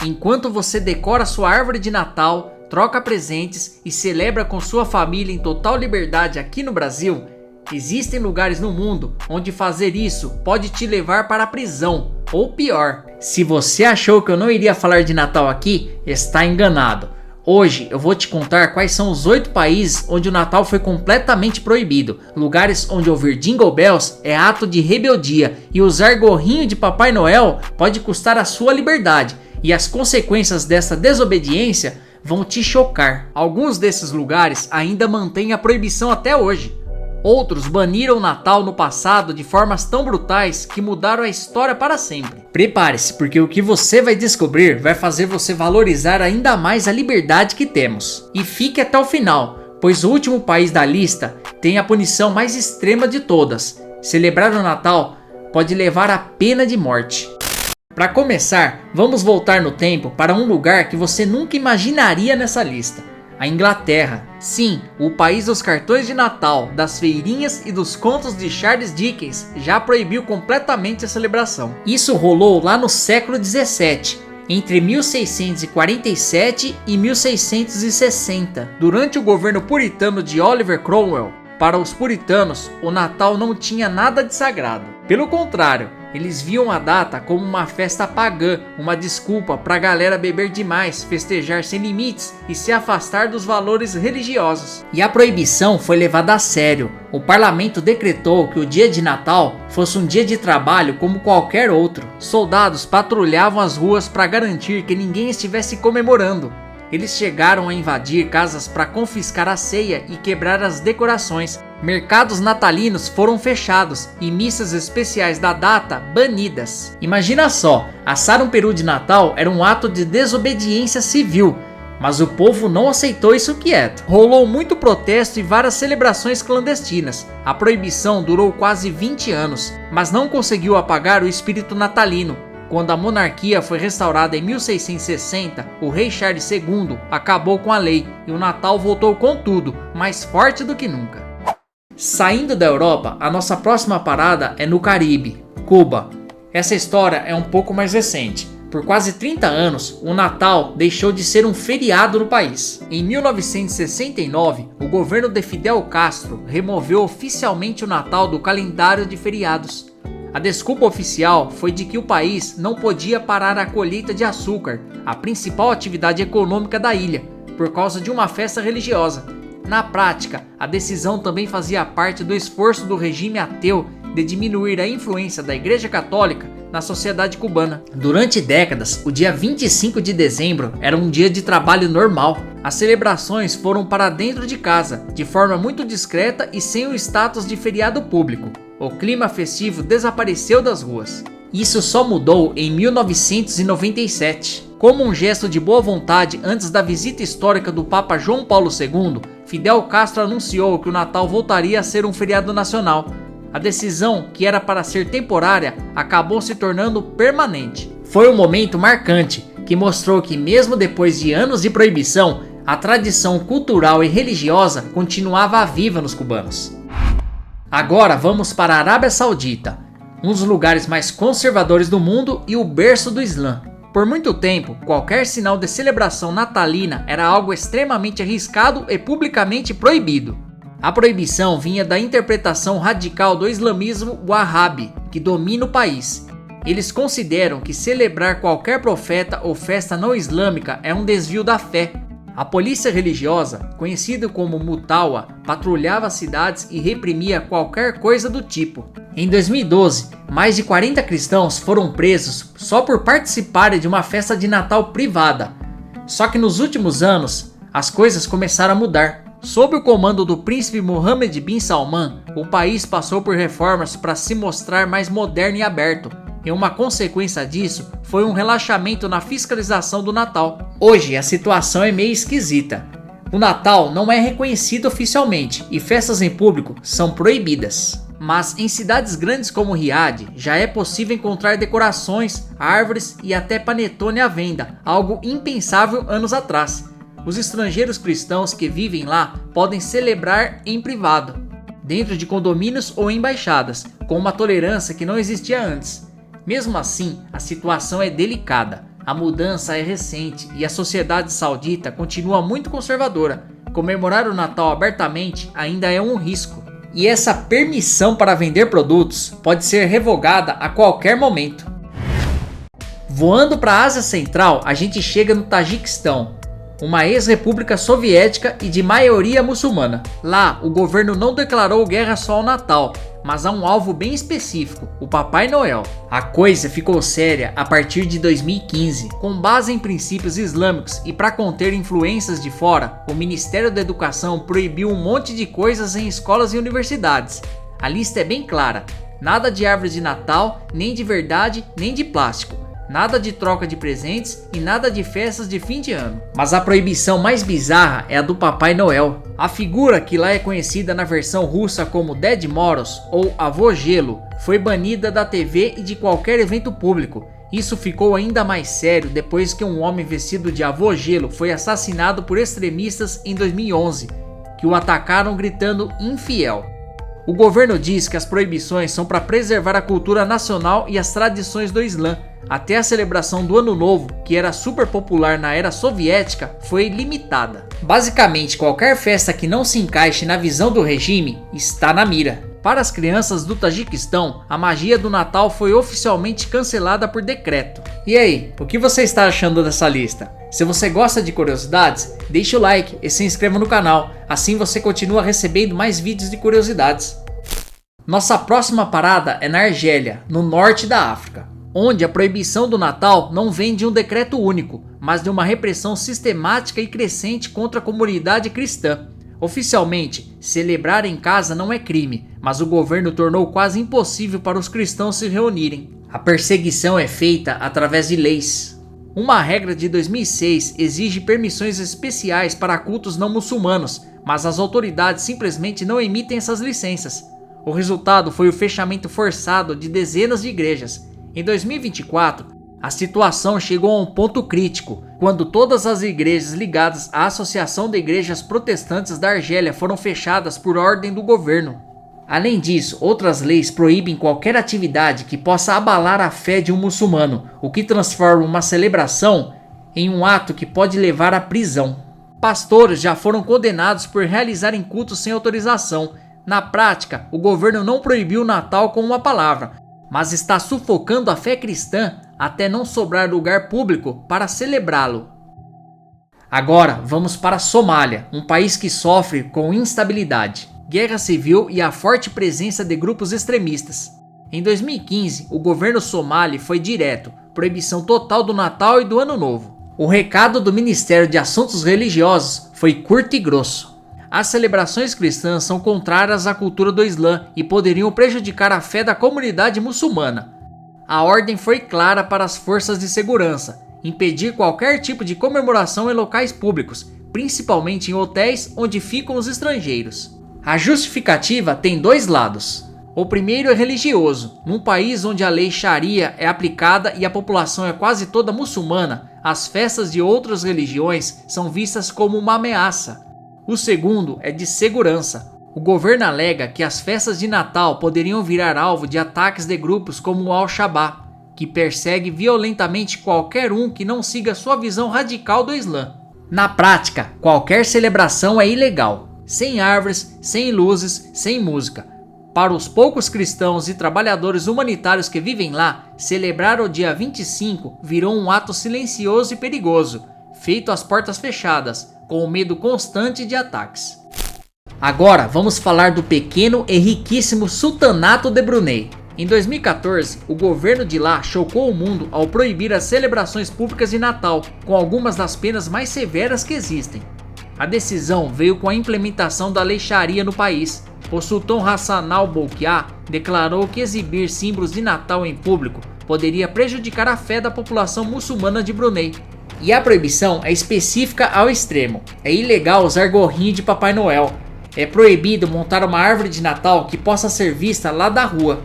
Enquanto você decora sua árvore de Natal, troca presentes e celebra com sua família em total liberdade aqui no Brasil, existem lugares no mundo onde fazer isso pode te levar para a prisão, ou pior. Se você achou que eu não iria falar de Natal aqui, está enganado. Hoje eu vou te contar quais são os 8 países onde o Natal foi completamente proibido, lugares onde ouvir Jingle Bells é ato de rebeldia e usar gorrinho de Papai Noel pode custar a sua liberdade, e as consequências dessa desobediência vão te chocar. Alguns desses lugares ainda mantêm a proibição até hoje. Outros baniram o Natal no passado de formas tão brutais que mudaram a história para sempre. Prepare-se, porque o que você vai descobrir vai fazer você valorizar ainda mais a liberdade que temos. E fique até o final, pois o último país da lista tem a punição mais extrema de todas. Celebrar o Natal pode levar à pena de morte. Para começar, vamos voltar no tempo para um lugar que você nunca imaginaria nessa lista. A Inglaterra. Sim, o país dos cartões de Natal, das feirinhas e dos contos de Charles Dickens já proibiu completamente a celebração. Isso rolou lá no século 17, entre 1647 e 1660, durante o governo puritano de Oliver Cromwell. Para os puritanos, o Natal não tinha nada de sagrado. Pelo contrário, eles viam a data como uma festa pagã, uma desculpa para a galera beber demais, festejar sem limites e se afastar dos valores religiosos. E a proibição foi levada a sério. O parlamento decretou que o dia de Natal fosse um dia de trabalho como qualquer outro. Soldados patrulhavam as ruas para garantir que ninguém estivesse comemorando. Eles chegaram a invadir casas para confiscar a ceia e quebrar as decorações. Mercados natalinos foram fechados e missas especiais da data banidas. Imagina só, assar um peru de Natal era um ato de desobediência civil, mas o povo não aceitou isso quieto. Rolou muito protesto e várias celebrações clandestinas. A proibição durou quase 20 anos, mas não conseguiu apagar o espírito natalino. Quando a monarquia foi restaurada em 1660, o rei Charles II acabou com a lei e o Natal voltou com tudo, mais forte do que nunca. Saindo da Europa, a nossa próxima parada é no Caribe, Cuba. Essa história é um pouco mais recente. Por quase 30 anos, o Natal deixou de ser um feriado no país. Em 1969, o governo de Fidel Castro removeu oficialmente o Natal do calendário de feriados. A desculpa oficial foi de que o país não podia parar a colheita de açúcar, a principal atividade econômica da ilha, por causa de uma festa religiosa. Na prática, a decisão também fazia parte do esforço do regime ateu de diminuir a influência da Igreja Católica na sociedade cubana. Durante décadas, o dia 25 de dezembro era um dia de trabalho normal. As celebrações foram para dentro de casa, de forma muito discreta e sem o status de feriado público. O clima festivo desapareceu das ruas. Isso só mudou em 1997. Como um gesto de boa vontade antes da visita histórica do Papa João Paulo II, Fidel Castro anunciou que o Natal voltaria a ser um feriado nacional. A decisão, que era para ser temporária, acabou se tornando permanente. Foi um momento marcante que mostrou que, mesmo depois de anos de proibição, a tradição cultural e religiosa continuava viva nos cubanos. Agora vamos para a Arábia Saudita, um dos lugares mais conservadores do mundo e o berço do Islã. Por muito tempo, qualquer sinal de celebração natalina era algo extremamente arriscado e publicamente proibido. A proibição vinha da interpretação radical do islamismo wahhabi, que domina o país. Eles consideram que celebrar qualquer profeta ou festa não islâmica é um desvio da fé. A polícia religiosa, conhecida como Mutawa, patrulhava as cidades e reprimia qualquer coisa do tipo. Em 2012, mais de 40 cristãos foram presos só por participarem de uma festa de Natal privada. Só que nos últimos anos, as coisas começaram a mudar. Sob o comando do príncipe Mohammed bin Salman, o país passou por reformas para se mostrar mais moderno e aberto. E uma consequência disso foi um relaxamento na fiscalização do Natal. Hoje a situação é meio esquisita. O Natal não é reconhecido oficialmente e festas em público são proibidas. Mas em cidades grandes como Riad já é possível encontrar decorações, árvores e até panetone à venda, algo impensável anos atrás. Os estrangeiros cristãos que vivem lá podem celebrar em privado, dentro de condomínios ou embaixadas, com uma tolerância que não existia antes. Mesmo assim, a situação é delicada. A mudança é recente e a sociedade saudita continua muito conservadora. Comemorar o Natal abertamente ainda é um risco. E essa permissão para vender produtos pode ser revogada a qualquer momento. Voando para a Ásia Central, a gente chega no Tajiquistão, uma ex-república soviética e de maioria muçulmana. Lá, o governo não declarou guerra só ao Natal, mas a um alvo bem específico, o Papai Noel. A coisa ficou séria a partir de 2015. Com base em princípios islâmicos e para conter influências de fora, o Ministério da Educação proibiu um monte de coisas em escolas e universidades. A lista é bem clara: nada de árvore de Natal, nem de verdade, nem de plástico. Nada de troca de presentes e nada de festas de fim de ano. Mas a proibição mais bizarra é a do Papai Noel. A figura, que lá é conhecida na versão russa como Ded Moroz ou Avô Gelo, foi banida da TV e de qualquer evento público. Isso ficou ainda mais sério depois que um homem vestido de Avô Gelo foi assassinado por extremistas em 2011, que o atacaram gritando infiel. O governo diz que as proibições são para preservar a cultura nacional e as tradições do Islã. Até a celebração do Ano Novo, que era super popular na era soviética, foi limitada. Basicamente, qualquer festa que não se encaixe na visão do regime está na mira. Para as crianças do Tajiquistão, a magia do Natal foi oficialmente cancelada por decreto. E aí, o que você está achando dessa lista? Se você gosta de curiosidades, deixe o like e se inscreva no canal, assim você continua recebendo mais vídeos de curiosidades. Nossa próxima parada é na Argélia, no norte da África, onde a proibição do Natal não vem de um decreto único, mas de uma repressão sistemática e crescente contra a comunidade cristã. Oficialmente, celebrar em casa não é crime, mas o governo tornou quase impossível para os cristãos se reunirem. A perseguição é feita através de leis. Uma regra de 2006 exige permissões especiais para cultos não muçulmanos, mas as autoridades simplesmente não emitem essas licenças. O resultado foi o fechamento forçado de dezenas de igrejas. Em 2024, a situação chegou a um ponto crítico, quando todas as igrejas ligadas à Associação de Igrejas Protestantes da Argélia foram fechadas por ordem do governo. Além disso, outras leis proíbem qualquer atividade que possa abalar a fé de um muçulmano, o que transforma uma celebração em um ato que pode levar à prisão. Pastores já foram condenados por realizarem cultos sem autorização. Na prática, o governo não proibiu o Natal com uma palavra, mas está sufocando a fé cristã até não sobrar lugar público para celebrá-lo. Agora vamos para a Somália, um país que sofre com instabilidade, guerra civil e a forte presença de grupos extremistas. Em 2015, o governo somali foi direto, proibição total do Natal e do Ano Novo. O recado do Ministério de Assuntos Religiosos foi curto e grosso. As celebrações cristãs são contrárias à cultura do Islã e poderiam prejudicar a fé da comunidade muçulmana. A ordem foi clara para as forças de segurança: impedir qualquer tipo de comemoração em locais públicos, principalmente em hotéis onde ficam os estrangeiros. A justificativa tem dois lados. O primeiro é religioso. Num país onde a lei Sharia é aplicada e a população é quase toda muçulmana, as festas de outras religiões são vistas como uma ameaça. O segundo é de segurança. O governo alega que as festas de Natal poderiam virar alvo de ataques de grupos como o Al-Shabaab, que persegue violentamente qualquer um que não siga sua visão radical do Islã. Na prática, qualquer celebração é ilegal, sem árvores, sem luzes, sem música. Para os poucos cristãos e trabalhadores humanitários que vivem lá, celebrar o dia 25 virou um ato silencioso e perigoso, feito às portas fechadas, com o medo constante de ataques. Agora vamos falar do pequeno e riquíssimo Sultanato de Brunei. Em 2014, o governo de lá chocou o mundo ao proibir as celebrações públicas de Natal, com algumas das penas mais severas que existem. A decisão veio com a implementação da lei Sharia no país. O sultão Hassan al-Bolkiah declarou que exibir símbolos de Natal em público poderia prejudicar a fé da população muçulmana de Brunei. E a proibição é específica ao extremo. É ilegal usar gorrinho de Papai Noel. É proibido montar uma árvore de Natal que possa ser vista lá da rua.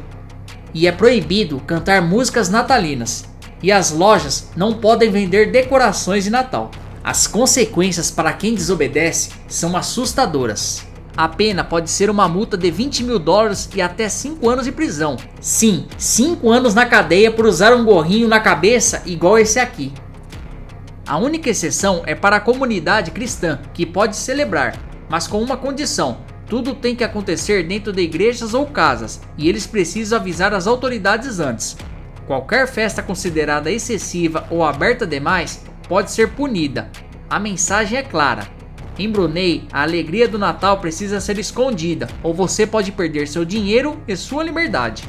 E é proibido cantar músicas natalinas. E as lojas não podem vender decorações de Natal. As consequências para quem desobedece são assustadoras. A pena pode ser uma multa de $20 mil e até 5 anos de prisão. Sim, 5 anos na cadeia por usar um gorrinho na cabeça igual esse aqui. A única exceção é para a comunidade cristã, que pode celebrar, mas com uma condição: tudo tem que acontecer dentro de igrejas ou casas, e eles precisam avisar as autoridades antes. Qualquer festa considerada excessiva ou aberta demais pode ser punida. A mensagem é clara. Em Brunei, a alegria do Natal precisa ser escondida, ou você pode perder seu dinheiro e sua liberdade.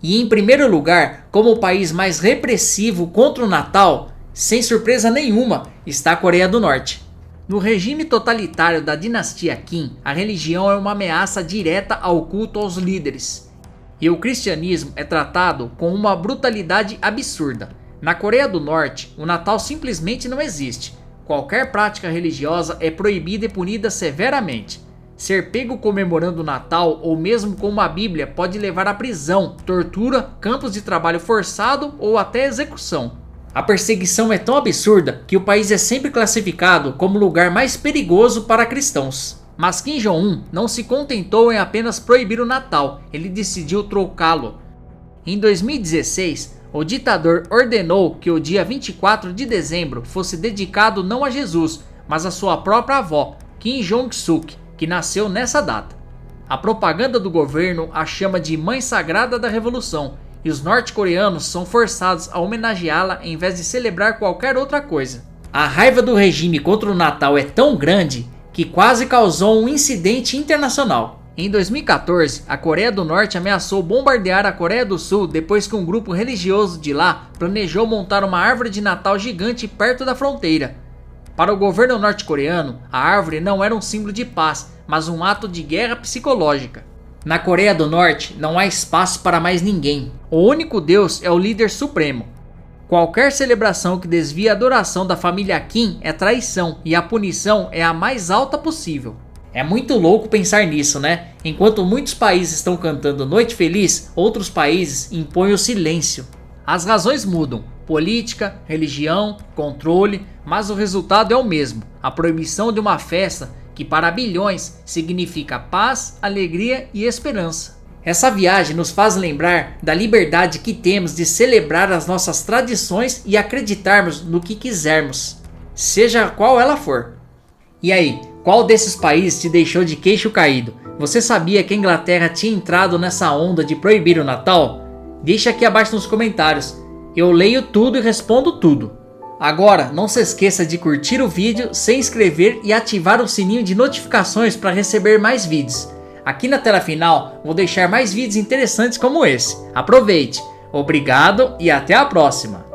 E em primeiro lugar, como o país mais repressivo contra o Natal, sem surpresa nenhuma, está a Coreia do Norte. No regime totalitário da dinastia Kim, a religião é uma ameaça direta ao culto aos líderes. E o cristianismo é tratado com uma brutalidade absurda. Na Coreia do Norte, o Natal simplesmente não existe. Qualquer prática religiosa é proibida e punida severamente. Ser pego comemorando o Natal ou mesmo com uma Bíblia pode levar à prisão, tortura, campos de trabalho forçado ou até execução. A perseguição é tão absurda que o país é sempre classificado como o lugar mais perigoso para cristãos. Mas Kim Jong-un não se contentou em apenas proibir o Natal, ele decidiu trocá-lo. Em 2016, o ditador ordenou que o dia 24 de dezembro fosse dedicado não a Jesus, mas a sua própria avó, Kim Jong-suk, que nasceu nessa data. A propaganda do governo a chama de Mãe Sagrada da Revolução, e os norte-coreanos são forçados a homenageá-la em vez de celebrar qualquer outra coisa. A raiva do regime contra o Natal é tão grande que quase causou um incidente internacional. Em 2014, a Coreia do Norte ameaçou bombardear a Coreia do Sul depois que um grupo religioso de lá planejou montar uma árvore de Natal gigante perto da fronteira. Para o governo norte-coreano, a árvore não era um símbolo de paz, mas um ato de guerra psicológica. Na Coreia do Norte, não há espaço para mais ninguém. O único Deus é o líder supremo. Qualquer celebração que desvie a adoração da família Kim é traição e a punição é a mais alta possível. É muito louco pensar nisso, né? Enquanto muitos países estão cantando Noite Feliz, outros países impõem o silêncio. As razões mudam: política, religião, controle, mas o resultado é o mesmo: a proibição de uma festa que para bilhões significa paz, alegria e esperança. Essa viagem nos faz lembrar da liberdade que temos de celebrar as nossas tradições e acreditarmos no que quisermos, seja qual ela for. E aí, qual desses países te deixou de queixo caído? Você sabia que a Inglaterra tinha entrado nessa onda de proibir o Natal? Deixa aqui abaixo nos comentários. Eu leio tudo e respondo tudo. Agora, não se esqueça de curtir o vídeo, se inscrever e ativar o sininho de notificações para receber mais vídeos. Aqui na tela final, vou deixar mais vídeos interessantes como esse. Aproveite! Obrigado e até a próxima!